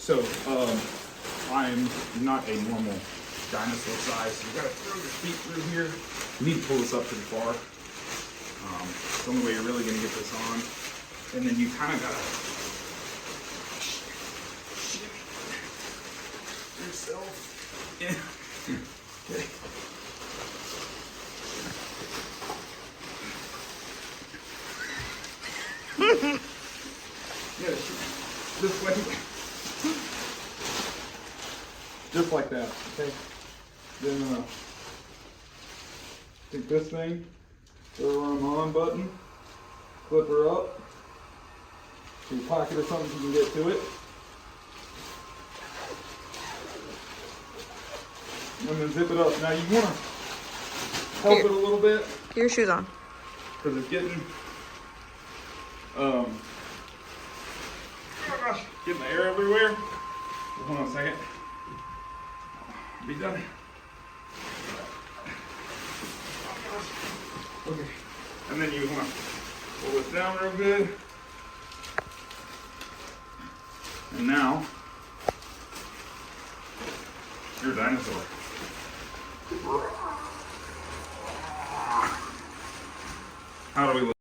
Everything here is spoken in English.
So, I'm not a normal dinosaur size. So you gotta throw your feet through here. You need to pull this up pretty far. It's the only way you're really gonna get this on. And then you kind of gotta shimmy yourself in. Okay. Yeah, just like that. Okay. Then take this thing, throw her on the on button, flip her up. To your pocket or something so you can get to it. And then zip it up. Now you want to help it a little bit. Get your shoes on. Because it's getting, oh gosh, getting the air everywhere. Hold on a second. Be done. Okay. And then you want to pull this down real good. And now, you're a dinosaur. How do we look?